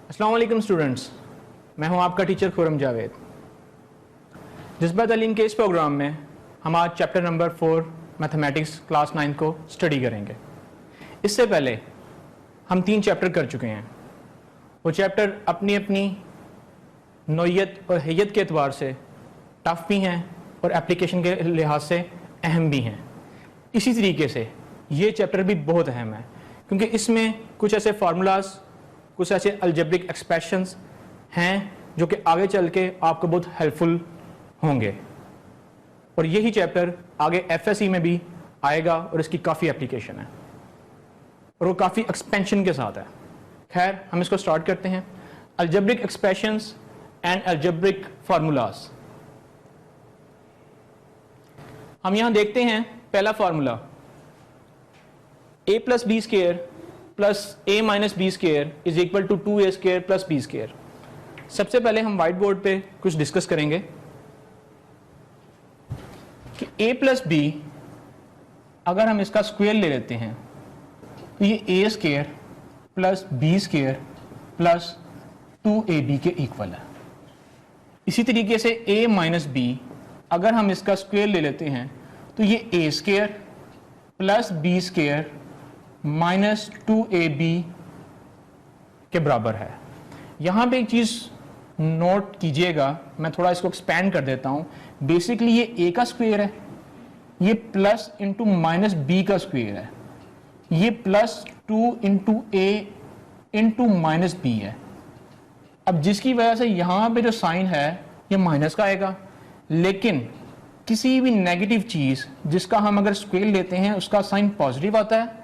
अस्सलाम वालेकुम स्टूडेंट्स, मैं हूं आपका टीचर खुरम जावेद। जज्बा तालीम के इस प्रोग्राम में हम आज चैप्टर नंबर 4 मैथमेटिक्स क्लास 9 को स्टडी करेंगे। इससे पहले हम 3 चैप्टर कर चुके हैं। वो चैप्टर अपनी अपनी नोयत और हैयत के एतबार से टफ भी हैं और एप्लीकेशन के लिहाज से अहम भी हैं। इसी तरीके से ये चैप्टर भी बहुत अहम है क्योंकि इसमें कुछ ऐसे फार्मूलाज, कुछ ऐसे अलजेब्रिक एक्सप्रेशंस हैं जो कि आगे चल के आपको बहुत हेल्पफुल होंगे और यही चैप्टर आगे एफएससी में भी आएगा और इसकी काफ़ी एप्लीकेशन है और वो काफ़ी एक्सपेंशन के साथ है। खैर, हम इसको स्टार्ट करते हैं। Algebraic expressions and algebraic formulas. हम यहां देखते हैं पहला formula a plus b square plus a minus b square is equal to 2a square plus b square. सबसे पहले हम व्हाइट बोर्ड पे कुछ डिस्कस करेंगे कि a प्लस बी अगर हम इसका स्क्वायर ले लेते हैं तो ये a square plus b square plus 2ab के इक्वल है। इसी तरीके से a माइनस b अगर हम इसका स्क्वायर ले लेते हैं तो ये a square plus b square minus 2ab के बराबर है। यहां पे एक चीज नोट कीजिएगा, मैं थोड़ा इसको एक्सपैंड कर देता हूं। बेसिकली ये a का स्क्वायर है, ये प्लस इंटू माइनस b का स्क्वायर है, ये plus 2 into a into minus b है। अब जिसकी वजह से यहां पे जो साइन है ये माइनस का आएगा, लेकिन किसी भी नेगेटिव चीज जिसका हम अगर स्क्वायर लेते हैं उसका साइन पॉजिटिव आता है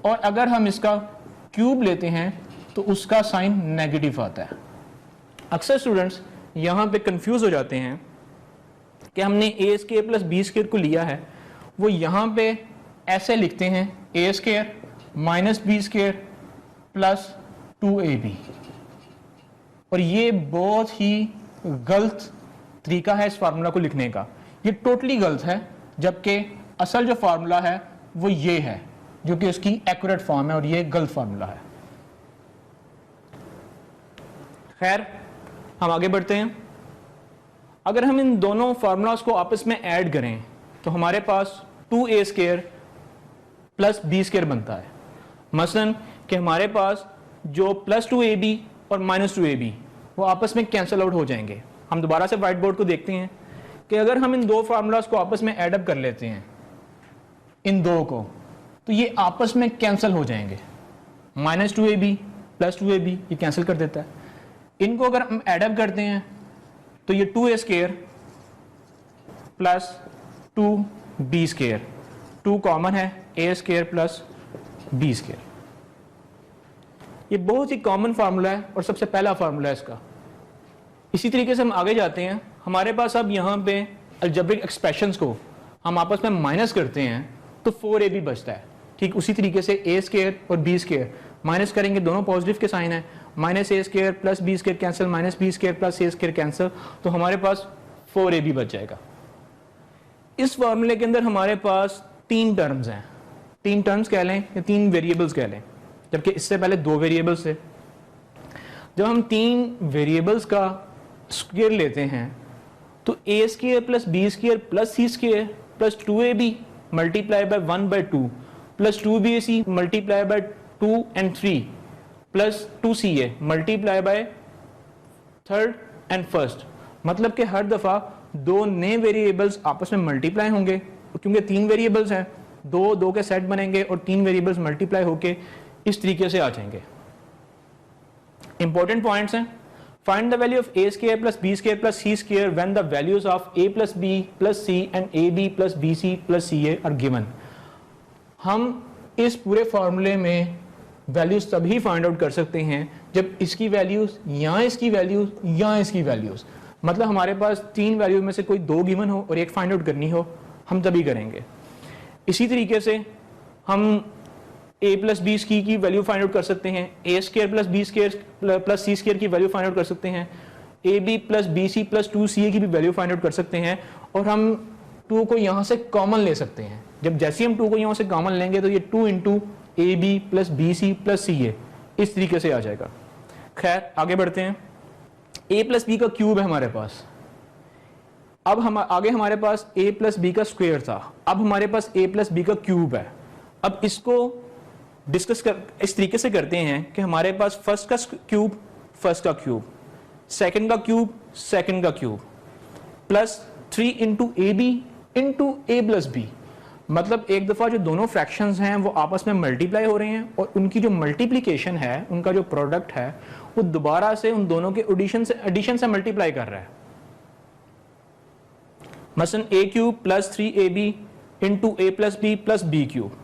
और अगर हम इसका क्यूब लेते हैं तो उसका साइन नेगेटिव आता है। अक्सर स्टूडेंट्स यहां पे कंफ्यूज हो जाते हैं कि हमने a square plus b square को लिया है, वो यहां पे ऐसे लिखते हैं a square minus b square plus 2ab, और ये बहुत ही गलत तरीका है इस फार्मूला को लिखने का। ये टोटली गलत है, जबकि असल जो फार्मूला है वो ये है जो कि उसकी एक्यूरेट फॉर्म है और ये गलत फार्मूला है। खैर, हम आगे बढ़ते हैं। अगर हम इन दोनों फार्मूलाज को आपस में ऐड करें तो हमारे पास 2a square plus b square बनता है। मसलन कि हमारे पास जो प्लस 2ab और माइनस 2ab वो आपस में कैंसिल आउट हो जाएंगे। हम दोबारा से व्हाइट बोर्ड को देखते हैं कि अगर हम इन दो फार्मूलाज को आपस में ऐड अप कर लेते हैं, इन दो को, तो ये आपस में कैंसिल हो जाएंगे। माइनस 2ab प्लस 2ab ये कैंसिल कर देता है। इनको अगर हम ऐड अप करते हैं तो ये 2a square plus 2b square, 2 common है, a square plus b square. ये बहुत ही कॉमन फार्मूला है और सबसे पहला फार्मूला है इसका। इसी तरीके से हम आगे जाते हैं। हमारे पास अब यहाँ पे अलजेब्रिक एक्सप्रेशंस को हम आपस में माइनस करते हैं तो 4ab बचता है। ठीक उसी तरीके से a स्क्वायर और b स्क्वायर माइनस करेंगे, दोनों पॉजिटिव के साइन है। Minus a square plus b square cancel, minus b square plus a square cancel, तो हमारे पास 4ab बच जाएगा। इस फॉर्मूले के अंदर हमारे पास 3 टर्म्स हैं। 3 टर्म्स कह लें या 3 वेरिएबल्स कह लें, जबकि इससे पहले 2 वेरिएबल्स थे। जब हम 3 वेरिएबल्स का स्क्वायर लेते हैं तो a square plus b square plus c square plus 2ab multiply by 1/2 plus 2bc multiply by 2 and 3 plus 2ca multiply by 3rd and 1st। मतलब कि हर दफा 2 नए वेरिएबल्स आपस में मल्टीप्लाई होंगे, क्योंकि 3 वेरिएबल्स हैं, 2 के सेट बनेंगे और 3 वेरिएबल्स मल्टीप्लाई होके इस तरीके से आ जाएंगे। इंपॉर्टेंट पॉइंट्स हैं। Find the value of a square plus b square plus c square when the values of a plus b plus c and ab plus bc plus ca are given। हम इस पूरे फॉर्मूले में values तभी find out कर सकते हैं जब इसकी वैल्यूज या इसकी वैल्यूज या इसकी वैल्यूज, मतलब हमारे पास 3 वैल्यूज में से कोई 2 गिवन हो और एक फाइंड आउट करनी हो, हम तभी करेंगे। इसी तरीके से हम a प्लस बी की वैल्यू फाइंड आउट कर सकते हैं, a square plus b square plus c square की वैल्यू फाइंड आउट कर सकते हैं, ab plus bc plus 2ca की भी वैल्यू फाइंड आउट कर सकते हैं, और हम 2 को यहाँ से कॉमन ले सकते हैं। जब जैसे हम 2 को यहाँ से कॉमन लेंगे तो ये 2 into A B plus B C plus C A इस तरीके से आ जाएगा। खैर आगे बढ़ते हैं। a प्लस बी का क्यूब है हमारे पास। अब हम आगे हमारे पास a प्लस बी का स्क्वायर था, अब हमारे पास a प्लस बी का क्यूब है। अब इसको डिस्कस कर इस तरीके से करते हैं कि हमारे पास फर्स्ट का क्यूब फर्स्ट का क्यूब, सेकंड का क्यूब सेकंड का cube, plus 3 into A b into a plus b. मतलब एक दफ़ा जो दोनों फ्रैक्शंस हैं वो आपस में मल्टीप्लाई हो रहे हैं और उनकी जो मल्टीप्लिकेशन है, उनका जो प्रोडक्ट है, वो दोबारा से उन दोनों के एडिशन से मल्टीप्लाई कर रहा है। मसलन a cube plus 3ab into a plus b plus b cube.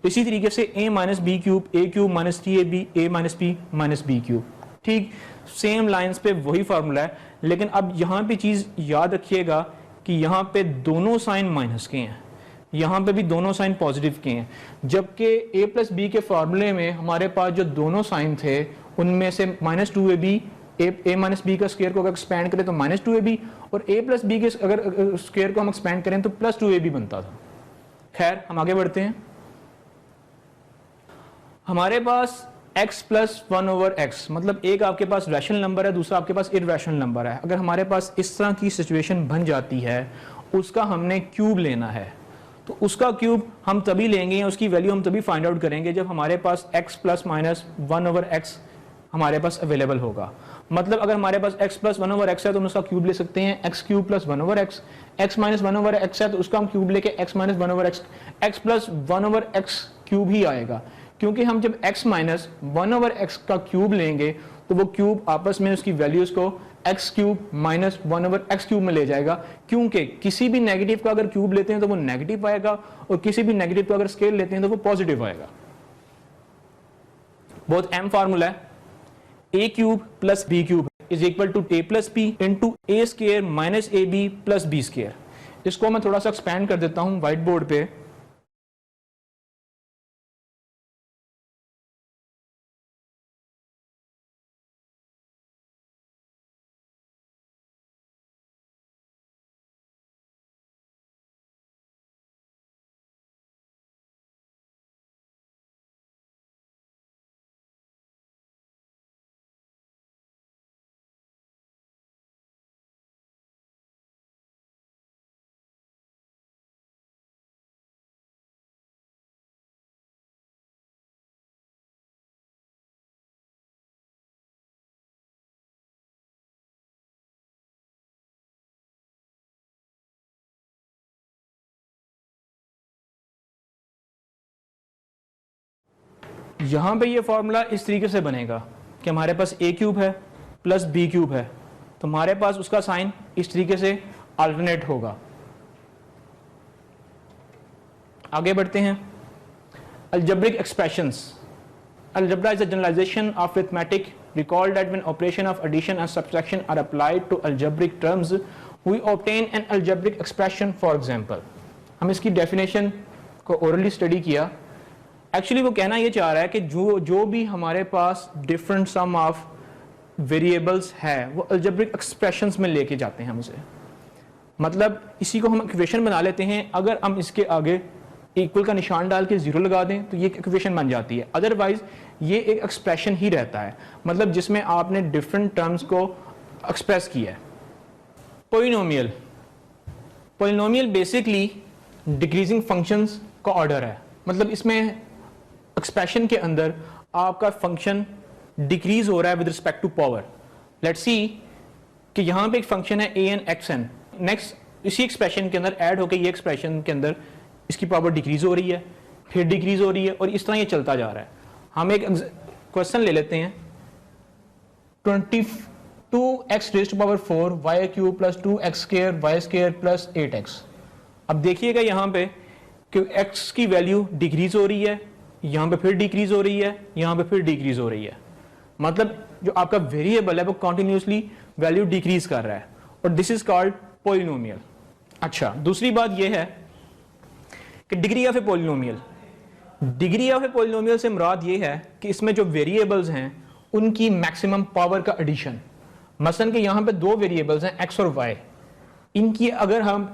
इसी तरीके से a minus b cube, a cube minus 3ab, a minus b minus b cube. ठीक सेम लाइंस पे वही फार्मूला है, लेकिन अब यहाँ पे चीज़ याद रखिएगा कि यहाँ पे दोनों साइन माइनस के हैं, यहाँ पे भी दोनों साइन पॉजिटिव के हैं, जबकि a प्लस बी के फार्मूले में हमारे पास जो दोनों साइन थे उनमें से minus 2ab, a minus b का स्क्वायर को अगर एक्सपैंड करें तो माइनस 2ab, और a प्लस बी के अगर स्क्वायर को हम एक्सपैंड करें तो प्लस 2ab बनता था। खैर हम आगे बढ़ते हैं। हमारे पास x प्लस 1 ओवर x, मतलब एक आपके पास रैशनल नंबर है, दूसरा आपके पास इररैशनल नंबर है। अगर हमारे पास इस तरह की सिचुएशन बन जाती है, उसका हमने क्यूब लेना है, तो उसका क्यूब हम तभी लेंगे या उसकी वैल्यू हम तभी फाइंड आउट करेंगे जब हमारे पास x plus minus 1 over x हमारे पास अवेलेबल होगा। मतलब अगर हमारे पास x प्लस 1 ओवर x है तो हम उसका क्यूब ले सकते हैं x cube plus 1 over x, x minus 1 over x है तो उसका हम क्यूब लेके x minus 1 over x plus 1 over x cube ही आएगा, क्योंकि हम जब x माइनस 1 ओवर x का क्यूब लेंगे तो वो क्यूब आपस में उसकी वैल्यूज को x cube minus 1 over x cube में ले जाएगा, क्योंकि किसी भी नेगेटिव का अगर क्यूब लेते हैं तो वो नेगेटिव आएगा और किसी भी नेगेटिव का अगर स्केल लेते हैं तो वो पॉजिटिव आएगा। बहुत अहम फार्मूला है। a cube plus b cube is equal to a plus b into a square minus a B plus b square. इसको मैं थोड़ा सा एक्सपैंड कर देता हूं व्हाइट बोर्ड पे। यहाँ पे ये फॉर्मूला इस तरीके से बनेगा कि हमारे पास a क्यूब है प्लस b क्यूब है, तो हमारे पास उसका साइन इस तरीके से अल्टरनेट होगा। आगे बढ़ते हैं। Algebraic expressions. Algebra is a generalization of arithmetic. Recall that when operation of addition and subtraction are applied to algebraic terms, we obtain an algebraic expression. For example, हम इसकी डेफिनेशन को ओरली स्टडी किया। Actually वो कहना ये चाह रहा है कि जो भी हमारे पास डिफरेंट सम ऑफ वेरिएबल्स है वो अलजेब्रिक एक्सप्रेशंस में लेके जाते हैं हम उसे। मतलब इसी को हम इक्वेशन बना लेते हैं, अगर हम इसके आगे इक्वल का निशान डाल के जीरो लगा दें तो ये इक्वेशन बन जाती है। अदरवाइज ये एक एक्सप्रेशन ही रहता है, मतलब जिसमें आपने डिफरेंट टर्म्स को एक्सप्रेस किया है। Polynomial. Polynomial basically decreasing functions का ऑर्डर है, मतलब इसमें एक्सप्रेशन के अंदर आपका फंक्शन डिक्रीज हो रहा है with respect to power. Let's see कि यहाँ पे एक फंक्शन है an xn, नेक्स्ट इसी एक्सप्रेशन के अंदर ऐड होकर ये एक्सप्रेशन के अंदर इसकी पावर डिक्रीज हो रही है, फिर डिक्रीज हो रही है और इस तरह ये चलता जा रहा है। हम एक क्वेश्चन ले लेते हैं 22x raised to power 4 y cube plus 2x square y square plus 8x। अब देखिएगा यहाँ पे कि x की वैल्यू डिक्रीज हो रही है, यहाँ पे फिर डिक्रीज हो रही है, यहाँ पे फिर डिक्रीज हो रही है, मतलब जो आपका वेरिएबल है वो कॉन्टिन्यूसली वैल्यू डिक्रीज कर रहा है और दिस इज कॉल्ड पोलिनोमियल। अच्छा, दूसरी बात यह है कि degree of A polynomial. Degree of A polynomial से मुराद ये है कि इसमें जो वेरिएबल्स हैं उनकी मैक्सिमम पावर का एडिशन। मसलन कि यहाँ पे दो वेरिएबल्स हैं x और y, इनकी अगर हम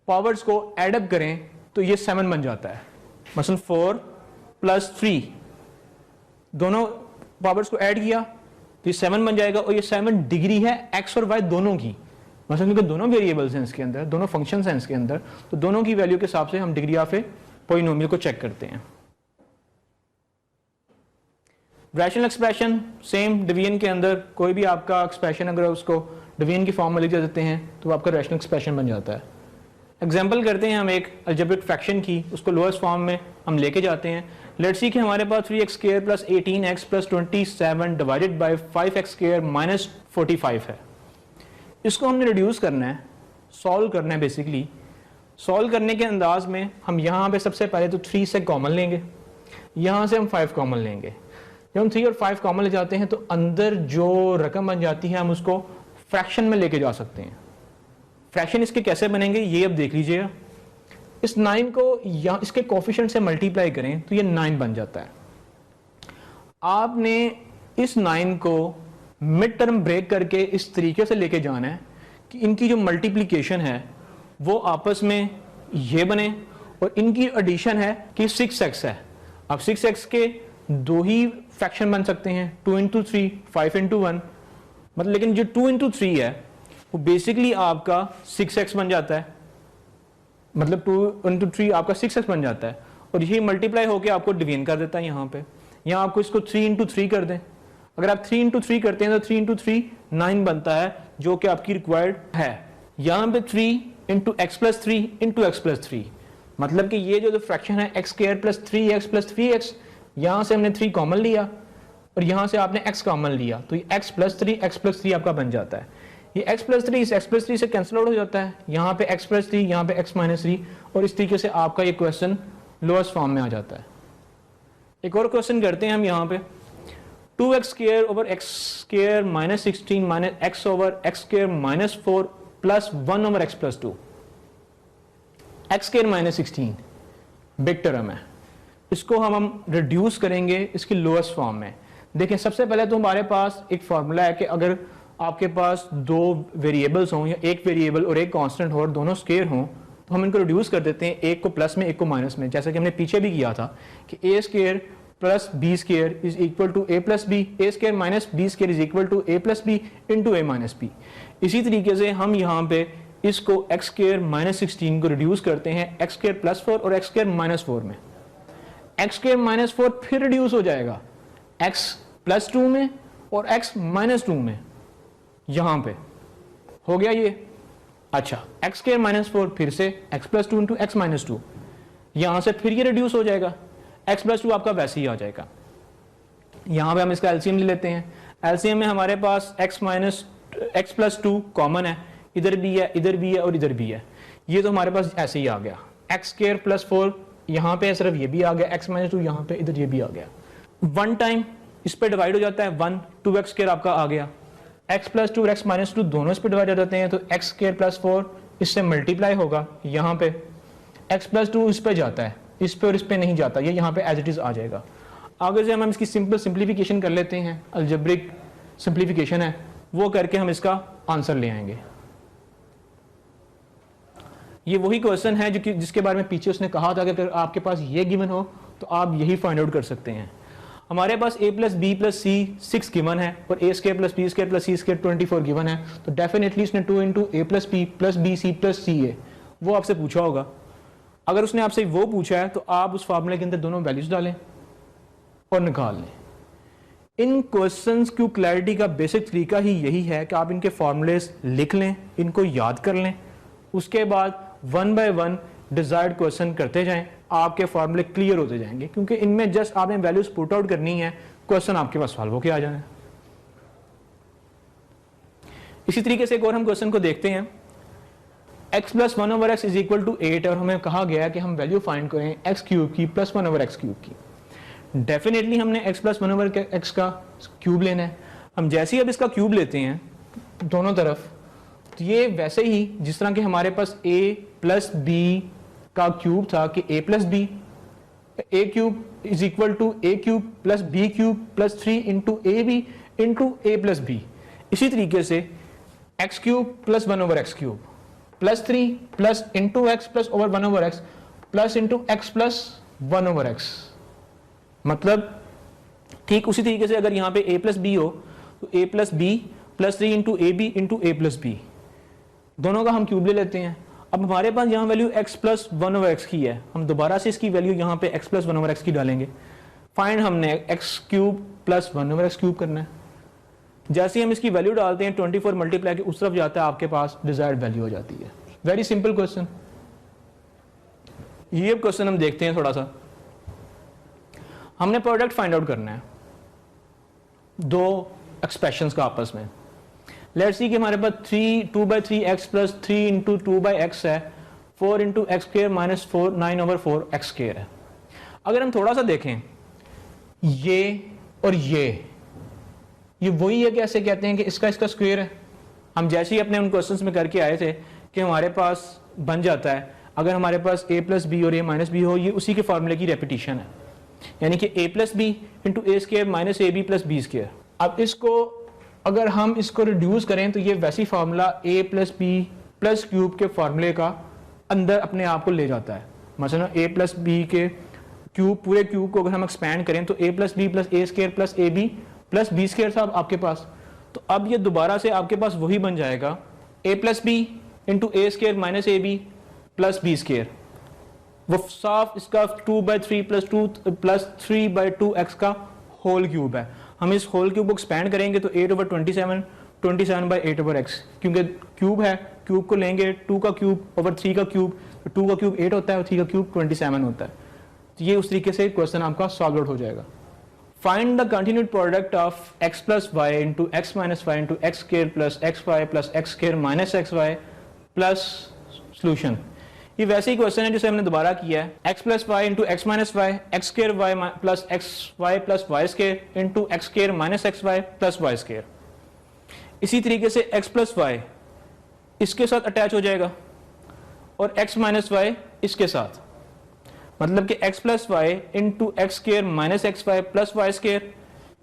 पावर्स को एडअप करें तो ये 7 बन जाता है। मसलन 4 प्लस 3 दोनों पावर्स को ऐड किया तो ये 7 बन जाएगा, और ये 7 डिग्री है एक्स और वाई दोनों की, मतलब क्योंकि दोनों वेरिएबल्स हैं इसके अंदर, दोनों फंक्शंस हैं इसके अंदर, तो दोनों की वैल्यू के हिसाब से हम डिग्री ऑफ ए पॉलिनोमियल को चेक करते हैं। रैशनल एक्सप्रेशन सेम, डिवीजन के अंदर कोई भी आपका एक्सप्रेशन अगर उसको डिवीजन की फॉर्म में लिख देते हैं तो आपका रैशनल एक्सप्रेशन बन जाता है। एग्जाम्पल करते हैं हम एक अलजेब्रिक फ्रैक्शन की, उसको लोएस्ट फॉर्म में हम लेके जाते हैं। लेट्स सी कि हमारे पास 3x² + 18x + 27 divided by 5x² - 45 है। इसको हमने रिड्यूस करना है, सॉल्व करना है। बेसिकली सॉल्व करने के अंदाज में हम यहाँ पे सबसे पहले तो 3 से कॉमन लेंगे, यहाँ से हम 5 कॉमन लेंगे। जब हम 3 और 5 कॉमन ले जाते हैं तो अंदर जो रकम बन जाती है हम उसको फ्रैक्शन में लेके जा सकते हैं। फ्रैक्शन इसके कैसे बनेंगे ये अब देख लीजिएगा। इस 9 को या इसके कोफिशिएंट से मल्टीप्लाई करें तो ये 9 बन जाता है। आपने इस 9 को मिड टर्म ब्रेक करके इस तरीके से लेके जाना है कि इनकी जो मल्टीप्लिकेशन है वो आपस में ये बने, और इनकी एडिशन है कि 6x है। अब 6x के दो ही फ्रैक्शन बन सकते हैं, 2 × 3, 5 × 1, मतलब लेकिन जो 2 × 3 है वो बेसिकली आपका 6x बन जाता है, मतलब 2 × 3 आपका 6x बन जाता है, और यही मल्टीप्लाई होकर आपको डिवीजन कर देता है। यहाँ पे यहाँ आपको इसको 3 × 3 कर दें, अगर आप 3 × 3 करते हैं तो 3 × 3 9 बनता है, जो कि आपकी रिक्वायर्ड है। यहाँ पे 3 × x + 3 × x + 3, मतलब कि ये जो फ्रैक्शन है x² + 3x + 3x, यहाँ से हमने 3 कॉमन लिया और यहाँ से आपने x कॉमन लिया, तो ये x + 3 x + 3 आपका बन जाता है। ये x + 3 इस x + 3 से कैंसिल आउट हो जाता है, यहाँ पे x + 3 यहाँ पे x - 3, और इस तरीके से आपका ये क्वेश्चन लोएस्ट फॉर्म में आ जाता है। एक और क्वेश्चन करते हैं हम यहाँ पे, 2x² / x² - 16 - x / x² - 4 + 1 / x + 2। x² - 16 big term है, इसको हम रिड्यूस करेंगे इसकी लोएस्ट फॉर्म में। देखिए सबसे पहले तो हमारे पास एक फॉर्मूला है कि अगर आपके पास दो वेरिएबल्स हों या एक वेरिएबल और एक कांस्टेंट हो और दोनों स्केयर हों तो हम इनको रिड्यूस कर देते हैं, एक को प्लस में एक को माइनस में, जैसा कि हमने पीछे भी किया था कि a² + b² = a + b, a² - b² = a + b × a - b। इसी तरीके से हम यहाँ पे इसको x² - 16 को रिड्यूस करते हैं x² + 4 और x² - 4 में। x² - 4 फिर रिड्यूस हो जाएगा x + 2 में और x - 2 में, यहां पे हो गया ये। अच्छा x² - 4 फिर से x + 2 × x - 2, यहां से फिर ये रिड्यूस हो जाएगा, x + 2 आपका वैसे ही आ जाएगा। यहां पे हम इसका एलसीएम ले लेते हैं, एलसीएम में हमारे पास x + 2 कॉमन है, इधर भी है इधर भी है और इधर भी है, ये तो हमारे पास ऐसे ही आ गया। x² + 4 यहाँ पे सिर्फ ये भी आ गया, x - 2 यहाँ पे, इधर ये भी आ गया। 1 टाइम इस पे डिवाइड हो जाता है 1, 2x² आपका आ गया, x + 2 और x - 2 दोनों इस पे डिवाइड हो जाते हैं, तो x² + 4 इससे मल्टीप्लाई होगा, यहाँ पे x + 2 इस पे जाता है, इस पे और इस पे नहीं जाता, ये यहाँ पे एज इट इज आ जाएगा। आगे से हम इसकी सिंपल सिंप्लीफिकेशन कर लेते हैं, अलजेब्रिक सिंप्लीफिकेशन है वो करके हम इसका आंसर ले आएंगे। ये वही क्वेश्चन है जो कि जिसके बारे में पीछे उसने कहा था कि अगर आपके पास ये गिवन हो तो आप यही फाइंड आउट कर सकते हैं। हमारे पास a + b + c 6 गिवन है और a² + b² + c² 24 गिवन है, तो डेफिनेटली इसने 2 × a + b + bc + ca वो आपसे पूछा होगा। अगर उसने आपसे वो पूछा है तो आप उस फार्मूले के अंदर दोनों वैल्यूज डालें और निकाल लें। इन क्वेश्चंस की क्लैरिटी का बेसिक तरीका ही यही है कि आप इनके फार्मूलेस लिख लें, इनको याद कर लें, उसके बाद 1 बाय 1 डिजायर्ड क्वेश्चन करते जाएं, आपके फार्मूले क्लियर होते जाएंगे, क्योंकि इनमें जस्ट आपने वैल्यूज पुट आउट करनी है, क्वेश्चन आपके पास सॉल्व होके आ जाना है। इसी तरीके से एक और हम क्वेश्चन को देखते हैं, x + 1/x = 8 और हमें कहा गया है कि हम वैल्यू फाइंड करें x³ की + 1/x³ की। डेफिनेटली हमने x + 1/x का क्यूब लेना है। हम जैसे ही अब इसका क्यूब लेते हैं दोनों तरफ, तो ये वैसे ही जिस तरह के हमारे पास a + b का क्यूब था कि a + b, a³ = a³ + b³ + 3 × ab × a + b। इसी तरीके से x³ + 1/x³ + 3 + × x + over 1/x + × x + 1/x, मतलब ठीक उसी तरीके से अगर यहाँ पे a प्लस बी हो तो a plus b plus 3 into A b into a plus b, दोनों का हम क्यूब ले लेते हैं। अब हमारे पास यहाँ value x plus 1 over x की है, हम दोबारा से इसकी वैल्यू यहाँ पे x प्लस 1 ओवर एक्स की डालेंगे। फाइंड हमने x cube plus 1 over x cube करना है। जैसे ही हम इसकी वैल्यू डालते हैं 24 मल्टीप्लाई के उस तरफ जाता है, आपके पास डिजायर्ड वैल्यू हो जाती है। Very simple question. ये क्वेश्चन हम देखते हैं थोड़ा सा। हमने प्रोडक्ट फाइंड आउट करना है दो एक्सप्रेशंस का आपस में। लेट्स सी कि हमारे पास 2/3x प्लस 3 इंटू 2/x है, 4 into x square minus 4 9 over 4 x square है। अगर हम थोड़ा सा देखें ये और ये वही है कि ऐसे कहते हैं कि इसका स्क्वायर है। हम जैसे ही अपने उन क्वेश्चंस में करके आए थे कि हमारे पास बन जाता है अगर हमारे पास a प्लस बी और a माइनस बी हो, ये उसी के फार्मूले की रेपिटेशन है, यानी कि a plus b into a square minus a B plus b square. अब इसको अगर हम इसको रिड्यूस करें तो ये वैसी formula a plus b plus cube के फार्मूले का अंदर अपने आप को ले जाता है। मसलन a प्लस बी के क्यूब, पूरे क्यूब को अगर हम एक्सपैंड करें तो a plus b plus a square plus a B plus b square था आपके पास। तो अब ये दोबारा से आपके पास वही बन जाएगा a plus b into a square minus a B plus b square. वो साफ इसका 2/3 प्लस 3/2 एक्स का होल क्यूब है। हम इस होल क्यूब को एक्सपैंड करेंगे तो 8 ओवर 27/8 ओवर एक्स, क्योंकि क्यूब है, क्यूब को लेंगे 2 का क्यूब ओवर 3 का क्यूब, तो 2 का क्यूब 8 होता है और 3 का क्यूब 27 होता है। तो ये उस तरीके से क्वेश्चन आपका सॉल्व आउट हो जाएगा। Find the continued product of x plus y into x minus y into x square plus x y plus x square minus x y plus solution. ये वैसे ही क्वेश्चन है जिसे हमने दोबारा किया है। x plus y into x minus y x square y plus x y plus y square into x square minus x y plus y square. इसी तरीके से x प्लस वाई इसके साथ अटैच हो जाएगा और x माइनस वाई इसके साथ, मतलब कि x plus y into x square minus x y plus y square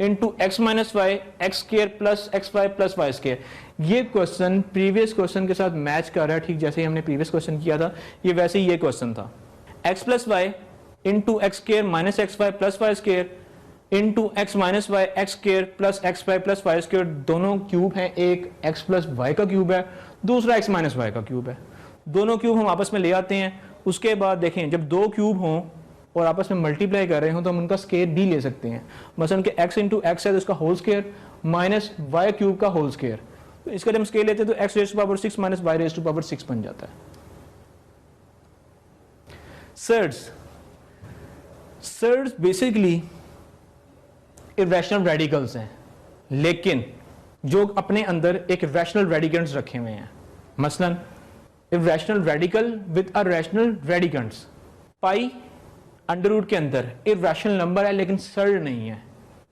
into x minus y x square plus x y plus y square. ये क्वेश्चन प्रीवियस क्वेश्चन के साथ मैच कर रहा है, ठीक जैसे ही हमने प्रीवियस क्वेश्चन किया था, ये वैसे ही ये क्वेश्चन था। x plus y into x square minus x y plus y square into x minus y x square plus x y plus y square. दोनों क्यूब हैं, एक x प्लस वाई का क्यूब है, दूसरा x माइनस वाई का cube है। दोनों cube हम आपस में ले आते हैं। उसके बाद देखें जब दो क्यूब हों और आपस में मल्टीप्लाई कर रहे हो तो हम उनका स्क्वायर भी ले सकते हैं। मसलन कि x इंटू एक्स है तो इसका whole square minus y cube का होल स्क्वायर, तो इसका जब हम स्क्वायर लेते हैं तो x raise to power 6 minus y raise to power 6 बन जाता है। सर्ड्स बेसिकली इरेशनल रेडिकल्स हैं, लेकिन जो अपने अंदर एक रैशनल रेडिकेंट्स रखे हुए हैं। मसलन irrational radical with a rational radicands. Pi under root के अंदर इरेशनल नंबर है लेकिन सर्ड नहीं है।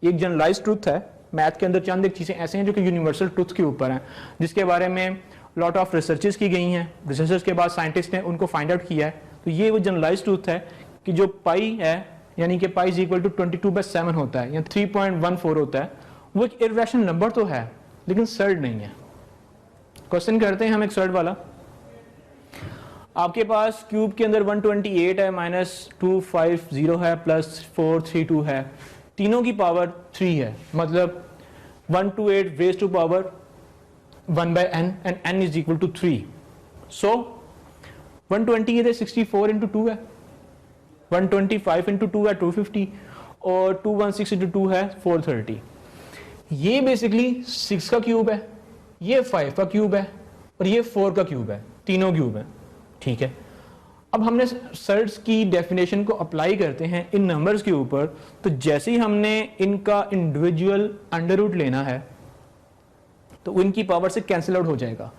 ये एक जनरलाइज्ड ट्रुथ है। मैथ के अंदर चंद एक चीज़ें ऐसे हैं जो कि यूनिवर्सल ट्रुथ के ऊपर हैं, जिसके बारे में लॉट ऑफ रिसर्चेस की गई हैं। रिसर्चेस के बाद साइंटिस्ट ने उनको फाइंड आउट किया है। तो ये वो जनरलाइज्ड ट्रुथ है कि जो पाई है, यानी कि पाई इज इक्वल टू 22/7 होता है या 3.14 होता है, वो एक इरेशनल नंबर तो है लेकिन सर्ड नहीं है। क्वेश्चन करते हैं हम एक सर्ड वाला। आपके पास क्यूब के अंदर 128 है, माइनस 250 है, प्लस 432 है, तीनों की पावर 3 है, मतलब 128 raise to power 1/n and n is equal to 3। So 120 है 64 इंटू 2 है, 125 इंटू 2 है 250 और 216 इंटू 2 है 430। ये बेसिकली 6 का क्यूब है, ये 5 का क्यूब है और ये 4 का क्यूब है, तीनों क्यूब है। ठीक है, अब हमने सर्ड्स की डेफिनेशन को अप्लाई करते हैं इन नंबर्स के ऊपर। तो जैसे ही हमने इनका इंडिविजुअल अंडर रूट लेना है तो इनकी पावर से कैंसिल आउट हो जाएगा।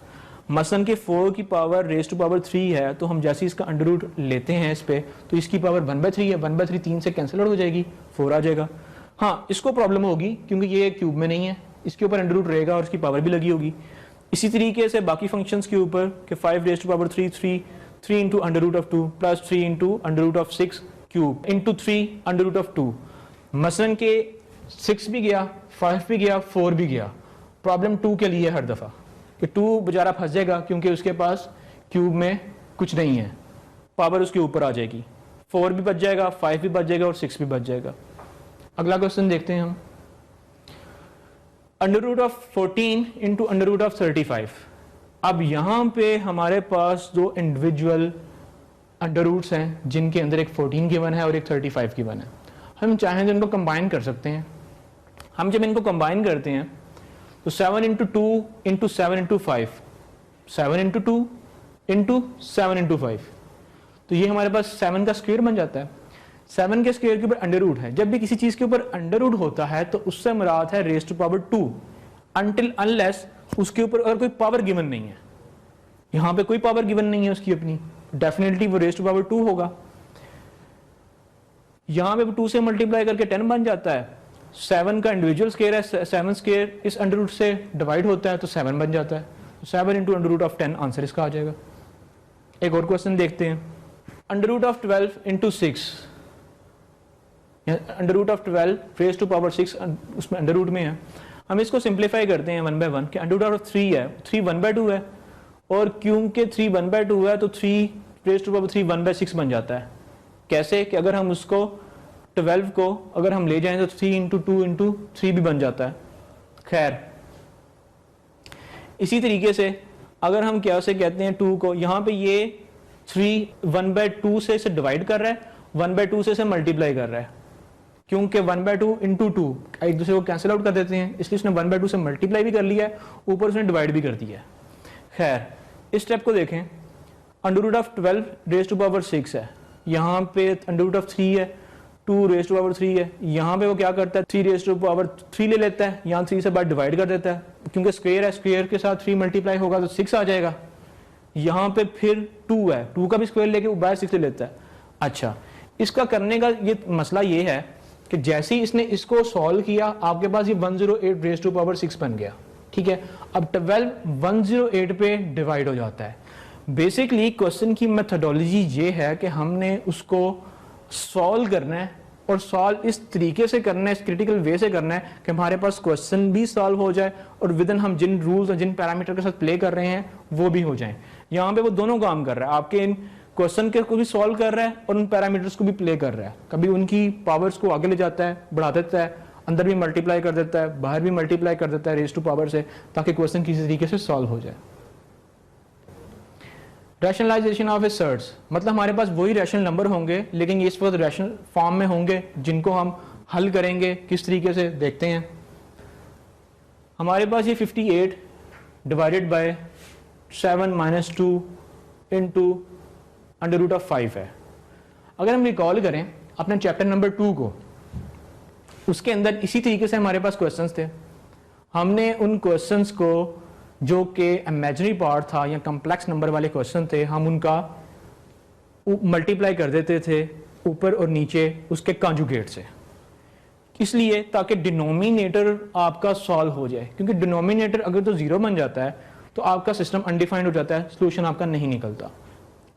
मसलन के 4 की पावर रेज़ टू पावर 3 है, तो हम जैसे ही इसका अंडर रूट लेते हैं इस पे, तो इसकी पावर 1/3 है, 1/3 3 से कैंसिल आउट हो जाएगी, 4 आ जाएगा। हाँ, इसको प्रॉब्लम होगी क्योंकि ये क्यूब में नहीं है, इसके ऊपर अंडर रूट रहेगा और इसकी पावर भी लगी होगी। इसी तरीके से बाकी फंक्शंस के ऊपर कि 5 raise to power 3 into under root of 2 plus 3 into under root of 6 cube into 3 under root of 2। मसलन के 6 भी गया, 5 भी गया, 4 भी गया। प्रॉब्लम 2 के लिए हर दफ़ा कि 2 बेचारा फंस जाएगा क्योंकि उसके पास क्यूब में कुछ नहीं है, पावर उसके ऊपर आ जाएगी। 4 भी बच जाएगा, 5 भी बच जाएगा और 6 भी बच जाएगा। अगला क्वेश्चन देखते हैं हम। Under root of 14 into under root of 35। अब यहाँ पे हमारे पास दो इंडिविजुअल अंडर रूट्स हैं जिनके अंदर एक 14 गिवन है और एक 35 गिवन है। हम चाहें तो इनको कंबाइन कर सकते हैं। हम जब इनको कंबाइन करते हैं तो 7 into 2 into 7 into 5, 7 into 2 into 7 into 5, तो ये हमारे पास 7 का स्क्वायर बन जाता है। 7 के स्क्वायर के ऊपर अंडर रूट है। जब भी किसी चीज के ऊपर अंडर रूट होता है तो उससे मुराद है raise to power 2 until unless उसके ऊपर अगर कोई पावर गिवन नहीं है। यहां पे कोई पावर गिवन नहीं है उसकी अपनी, डेफिनेटली वो रेज़ टू पावर 2 होगा। यहां पे 2 से मल्टीप्लाई करके 10 बन जाता है। 7 का इंडिविजुअल स्क्वायर है, 7 स्क्वायर इस अंडर रूट से डिवाइड होता है तो 7 बन जाता है। 7 into under root of 10 answer इसका आ जाएगा। एक और क्वेश्चन देखते हैं। Under root of 12 into 6, under root of 12 raise to power 6 उसमें अंडर रूट में है। हम इसको सिंप्लीफाई करते हैं 1 बाय 1 कि अंडर रूट ऑफ 3 है, 3 1/2 है, और क्योंकि 3 1/2 है तो 3 रेज़ टू पावर 3 1/6 बन जाता है। कैसे कि अगर हम उसको 12 को अगर हम ले जाएं तो 3 इंटू 2 इंटू 3 भी बन जाता है। खैर, इसी तरीके से अगर हम क्या से कहते हैं 2 को, यहाँ पे ये 3 1/2 से इसे डिवाइड कर रहा है, 1/2 से इसे मल्टीप्लाई कर रहा है, क्योंकि 1/2 इंटू 2 एक दूसरे को कैंसिल आउट कर देते हैं, इसलिए उसने 1/2 से मल्टीप्लाई भी कर लिया है, ऊपर उसने डिवाइड भी कर दिया है। खैर, इस स्टेप को देखें। Under root of 12 raise to power 6 है, यहाँ पे अंडर रूट ऑफ 3 है, 2 रेज़ टू पावर 3 है। यहाँ पे वो क्या करता है 3 रेज़ टू पावर 3 ले लेता है, यहाँ 3 से बाद डिवाइड कर देता है, क्योंकि स्क्वायर है, स्क्वायर के साथ 3 मल्टीप्लाई होगा तो 6 आ जाएगा। यहाँ पे फिर 2 है, 2 का भी स्क्वायर लेके बाय 6 ले लेता है। अच्छा, इसका करने का ये मसला ये है कि जैसे ही इसने इसको सॉल्व किया आपके पास ये 108 रेज़ टू पावर 6 बन गया। ठीक है, अब 12 108 पे डिवाइड हो जाता है। बेसिकली क्वेश्चन की मेथोडोलॉजी ये है कि हमने उसको सॉल्व करना है, और सॉल्व इस तरीके से करना है, इस क्रिटिकल वे से करना है कि हमारे पास क्वेश्चन भी सॉल्व हो जाए और विद इन हम जिन रूल्स और जिन पैरामीटर के साथ प्ले कर रहे हैं वो भी हो जाए। यहाँ पे वो दोनों काम कर रहा है, आपके इन क्वेश्चन के को भी सॉल्व कर रहा है और उन पैरामीटर्स को भी प्ले कर रहा है। कभी उनकी पावर्स को आगे ले जाता है, बढ़ा देता है, अंदर भी मल्टीप्लाई कर देता है, बाहर भी मल्टीप्लाई कर देता है रेज़ टू पावर से, ताकि क्वेश्चन किसी तरीके से सॉल्व हो जाए। रैशनलाइजेशन ऑफ असर्ट्स, मतलब हमारे पास वही रैशनल नंबर होंगे लेकिन ये इस वक्त रैशनल फॉर्म में होंगे, जिनको हम हल करेंगे किस तरीके से देखते हैं। हमारे पास ये 58 divided by 7 minus 2 into under root of 5 है। अगर हम रिकॉल करें अपने चैप्टर नंबर 2 को, उसके अंदर इसी तरीके से हमारे पास क्वेश्चंस थे। हमने उन क्वेश्चंस को जो कि इमेजिनरी पार्ट था या कॉम्प्लेक्स नंबर वाले क्वेश्चन थे, हम उनका मल्टीप्लाई कर देते थे ऊपर और नीचे उसके कॉन्जुगेट से, इसलिए ताकि डिनोमिनेटर आपका सॉल्व हो जाए, क्योंकि डिनोमिनेटर अगर तो 0 बन जाता है तो आपका सिस्टम अनडिफाइंड हो जाता है, सोल्यूशन आपका नहीं निकलता।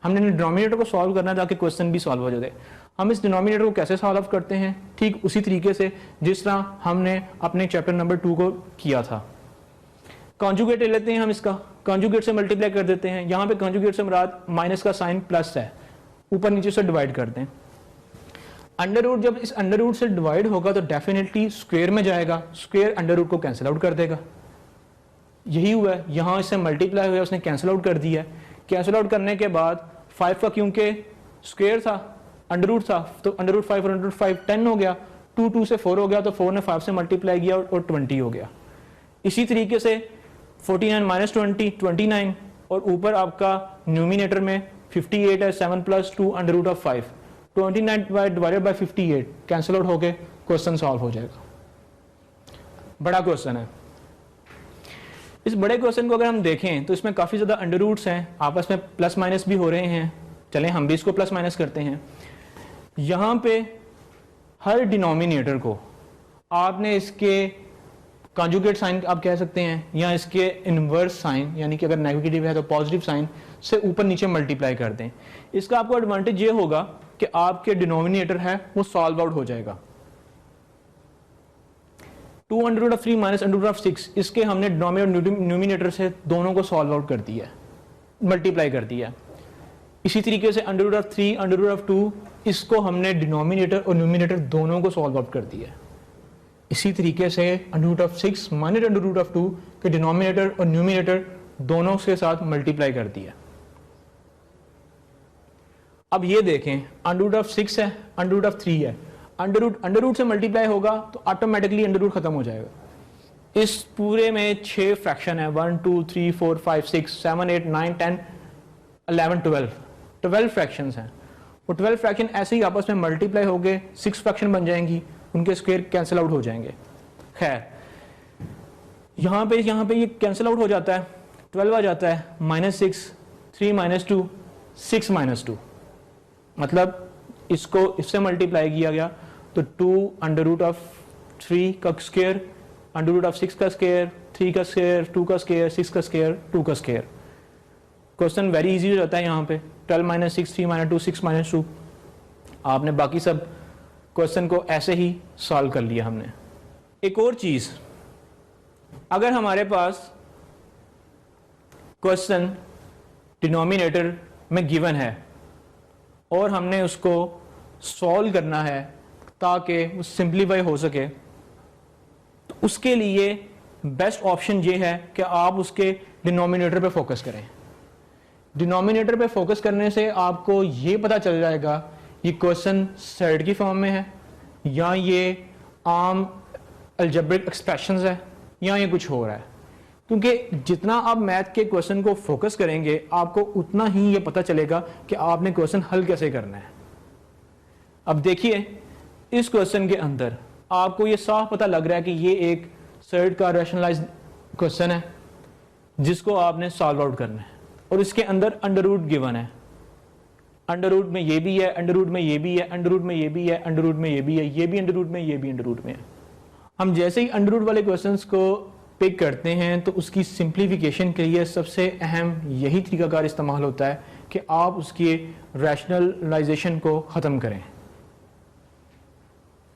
हमने डिनोमिनेटर को सॉल्व करना है ताकि क्वेश्चन भी सॉल्व हो जाए। हम इस डिनोमिनेटर को कैसे सॉल्व करते हैं, ठीक उसी तरीके से जिस तरह हमने अपने चैप्टर नंबर 2 को किया था। कॉन्जुगेट ले लेते हैं हम, इसका कॉन्जुगेट से मल्टीप्लाई कर देते हैं। यहाँ पे कॉन्जुगेट से मुराद माइनस का साइन प्लस है, ऊपर नीचे से डिवाइड करते हैं। अंडर रूट जब इस अंडर रूट से डिवाइड होगा तो डेफिनेटली स्क्वायर में जाएगा, स्क्वायर अंडर रूट को कैंसिल आउट कर देगा। यही हुआ है, यहाँ इससे मल्टीप्लाई हुआ, उसने कैंसिल आउट कर दिया। कैंसिल आउट करने के बाद 5 का क्योंकि स्क्वायर था, अंडर रूट था, तो अंडर रूट 5 और अंडर रूट 5 10 हो गया, 2 से 4 हो गया, तो 4 ने 5 से मल्टीप्लाई किया और 20 हो गया। इसी तरीके से 49 माइनस 20 29, और ऊपर आपका न्यूमिनेटर में 58 है, 7 plus 2 under root of 5, 29 divided by 58 cancel out होके क्वेश्चन सॉल्व हो जाएगा। बड़ा क्वेश्चन है। इस बड़े क्वेश्चन को अगर हम देखें तो इसमें काफ़ी ज़्यादा अंडर रूट्स हैं, आपस में प्लस माइनस भी हो रहे हैं। चलें हम भी इसको प्लस माइनस करते हैं। यहाँ पे हर डिनोमिनेटर को आपने इसके कॉन्जुगेट साइन आप कह सकते हैं, या इसके इनवर्स साइन, यानी कि अगर नेगेटिव है तो पॉजिटिव साइन से ऊपर नीचे मल्टीप्लाई कर दें। इसका आपको एडवांटेज ये होगा कि आपके डिनोमिनेटर है वो सॉल्व आउट हो जाएगा। 2 under root of 3 minus under root of 6, इसके हमने डिनोमिनेटर न्यूमिनेटर से दोनों को सॉल्व आउट कर दिया, मल्टीप्लाई कर दिया। इसी तरीके से under root of 3 under root of 2, इसको हमने डिनोमिनेटर और न्यूमिनेटर दोनों को सॉल्व आउट कर दिया। इसी तरीके से under root of 6 minus under root of 2 के डिनोमिनेटर और न्यूमिनेटर दोनों के साथ मल्टीप्लाई कर दिया। अब ये देखें, अंडर रूट ऑफ 6 है, अंडर रूट ऑफ 3 है, अंडर रूट से मल्टीप्लाई होगा तो ऑटोमेटिकली अंडर रूट खत्म हो जाएगा। इस पूरे में 6 फ्रैक्शन है, 1 2 3 4 5 6 7 8 9 10 11 12 फ्रैक्शंस हैं। वो 12 फ्रैक्शन ऐसे ही आपस में मल्टीप्लाई हो गए 6 फ्रैक्शन बन जाएंगी, उनके स्क्वायर कैंसिल आउट हो जाएंगे। खैर यहाँ पे ये कैंसिल आउट हो जाता है, 12 आ जाता है, -6 3 -2 6 -2, मतलब इसको इससे मल्टीप्लाई किया गया तो 2 अंडर रूट ऑफ 3 का स्क्वायर, अंडर रूट ऑफ 6 का स्क्वायर, 3 का स्क्वायर, 2 का स्क्वायर, 6 का स्क्वायर, 2 का स्क्वायर। क्वेश्चन वेरी इजी हो जाता है यहाँ पे, 12 - 6 3 - 2 6 - 2। आपने बाकी सब क्वेश्चन को ऐसे ही सॉल्व कर लिया हमने। एक और चीज, अगर हमारे पास क्वेश्चन डिनोमिनेटर में गिवन है और हमने उसको सॉल्व करना है ताकि वो सिंप्लीफाई हो सके, तो उसके लिए बेस्ट ऑप्शन ये है कि आप उसके डिनोमिनेटर पे फोकस करें। डिनोमिनेटर पे फोकस करने से आपको ये पता चल जाएगा ये क्वेश्चन सेट की फॉर्म में है या ये आम अलजेब्रिक एक्सप्रेशंस है या ये कुछ हो रहा है, क्योंकि जितना आप मैथ के क्वेश्चन को फोकस करेंगे आपको उतना ही ये पता चलेगा कि आपने क्वेश्चन हल कैसे करना है। अब देखिए, इस क्वेश्चन के अंदर आपको ये साफ पता लग रहा है कि ये एक सेट का रैशनलाइज्ड क्वेश्चन है जिसको आपने सॉल्व आउट करना है, और इसके अंदर अंडर रूट गिवन है, अंडर रूट में ये भी है, अंडर रूट में ये भी है, अंडर रूट में ये भी है, अंडर रूट में ये भी है, ये भी अंडर रूट में, ये भी अंडर रूट में है। हम जैसे ही अंडर रूट वाले क्वेश्चंस को पिक करते हैं तो उसकी सिंप्लीफिकेशन के लिए सबसे अहम यही तरीकाकार इस्तेमाल होता है कि आप उसकी रैशनलाइजेशन को ख़त्म करें।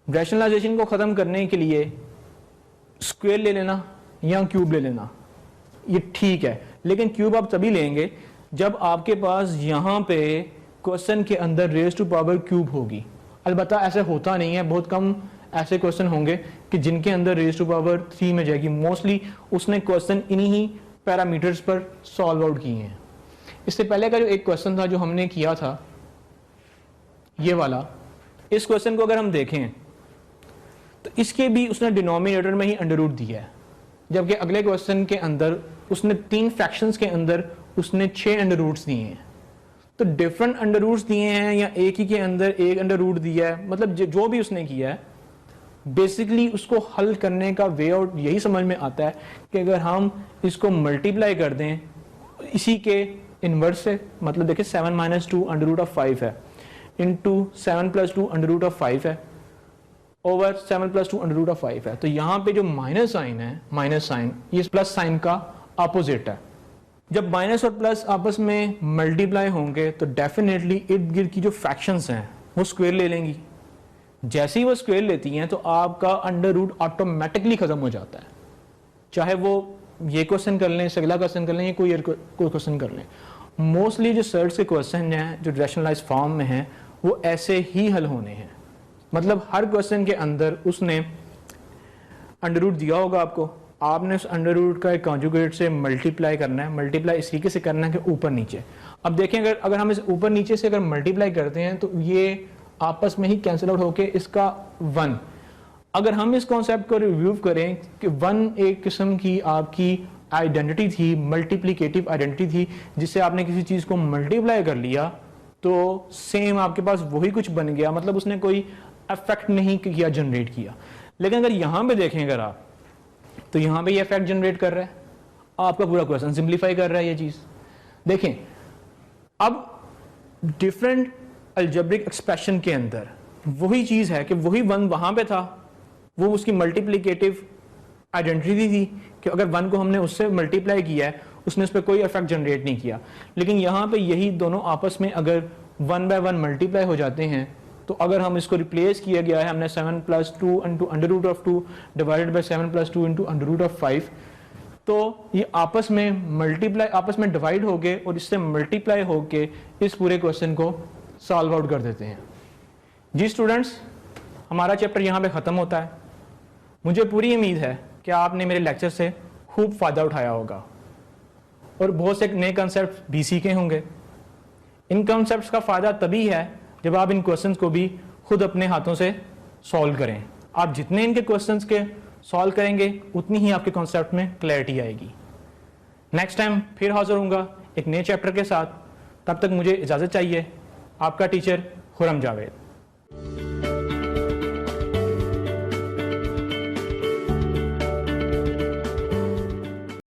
रैशनलाइजेशन को ख़त्म करने के लिए स्क्वायर ले लेना या क्यूब ले लेना ये ठीक है, लेकिन क्यूब आप तभी लेंगे जब आपके पास यहाँ पे क्वेश्चन के अंदर रेज टू पावर क्यूब होगी। अलबत्ता ऐसे होता नहीं है, बहुत कम ऐसे क्वेश्चन होंगे कि जिनके अंदर रेज टू पावर 3 में जाएगी। मोस्टली उसने क्वेश्चन इन्हीं ही पैरामीटर्स पर सॉल्व आउट किए हैं। इससे पहले का जो एक क्वेश्चन था जो हमने किया था ये वाला, इस क्वेश्चन को अगर हम देखें तो इसके भी उसने डिनोमिनेटर में ही अंडर रूट दिया है, जबकि अगले क्वेश्चन के अंदर उसने 3 फ्रैक्शंस के अंदर उसने 6 अंडर रूट्स दिए हैं। तो डिफरेंट अंडर रूट्स दिए हैं या एक ही के अंदर एक अंडर रूट दिया है, मतलब जो भी उसने किया है बेसिकली उसको हल करने का वे आउट यही समझ में आता है कि अगर हम इसको मल्टीप्लाई कर दें इसी के इनवर्स से, मतलब देखिए 7 - 2 अंडर रूट ऑफ 5 है इंटू 7 + 2 अंडर रूट ऑफ 5 है ओवर 7 + 2 अंडर रूट ऑफ 5 है। तो यहाँ पे जो माइनस साइन है, माइनस साइन ये प्लस साइन का अपोजिट है। जब माइनस और प्लस आपस में मल्टीप्लाई होंगे तो डेफिनेटली इर्द गिर्द की जो फ्रैक्शंस हैं वो स्क्वायर ले लेंगी। जैसे ही वो स्क्वायर लेती हैं तो आपका अंडर रूट ऑटोमेटिकली खत्म हो जाता है, चाहे वो ये क्वेश्चन कर लें, अगला क्वेश्चन कर लें या कोई क्वेश्चन कर लें। मोस्टली जो सर्ट्स के क्वेश्चन हैं जो रैशनलाइज्ड फॉर्म में हैं वो ऐसे ही हल होने हैं, मतलब हर क्वेश्चन के अंदर उसने अंडर रूट दिया होगा आपको, आपने उस अंडर रूट का एक कॉन्जुगेट से मल्टीप्लाई करना है। मल्टीप्लाई इस तरीके से करना है कि ऊपर नीचे। अब देखें अगर हम इस ऊपर नीचे से अगर मल्टीप्लाई करते हैं तो ये आपस में ही कैंसिल आउट होके इसका 1। अगर हम इस कॉन्सेप्ट को रिव्यू करें कि 1 एक किस्म की आपकी आइडेंटिटी थी, मल्टीप्लिकेटिव आइडेंटिटी थी, जिससे आपने किसी चीज को मल्टीप्लाई कर लिया तो सेम आपके पास वही कुछ बन गया, मतलब उसने कोई इफेक्ट नहीं किया, जनरेट किया। लेकिन अगर यहां पे देखें अगर आप, तो यहां पे ये इफेक्ट जनरेट कर रहा है, आपका पूरा क्वेश्चन सिंप्लीफाई कर रहा है ये चीज। देखें अब डिफरेंट अलजेब्रिक एक्सप्रेशन के अंदर वही चीज है कि वही 1 वहां पे था, वो उसकी मल्टीप्लिकेटिव आइडेंटिटी थी कि अगर 1 को हमने उससे मल्टीप्लाई किया है उसने उस पर कोई इफेक्ट जनरेट नहीं किया। लेकिन यहाँ पे यही दोनों आपस में अगर 1 by 1 मल्टीप्लाई हो जाते हैं तो अगर हम इसको रिप्लेस किया गया है, हमने 7 + 2 into under root of 2 divided by 7 + 2 into under root of 5, तो ये आपस में मल्टीप्लाई, आपस में डिवाइड हो गए और इससे मल्टीप्लाई होके इस पूरे क्वेश्चन को सॉल्व आउट कर देते हैं। जी स्टूडेंट्स, हमारा चैप्टर यहाँ पे ख़त्म होता है। मुझे पूरी उम्मीद है कि आपने मेरे लेक्चर से खूब फ़ायदा उठाया होगा और बहुत से नए कंसेप्ट भी सीखे होंगे। इन कंसेप्ट्स का फ़ायदा तभी है जब आप इन क्वेश्चंस को भी खुद अपने हाथों से सॉल्व करें। आप जितने इनके क्वेश्चंस के सॉल्व करेंगे उतनी ही आपके कॉन्सेप्ट में क्लैरिटी आएगी। नेक्स्ट टाइम फिर हाजिर होऊंगा एक नए चैप्टर के साथ। तब तक मुझे इजाज़त चाहिए। आपका टीचर खुरम जावेद।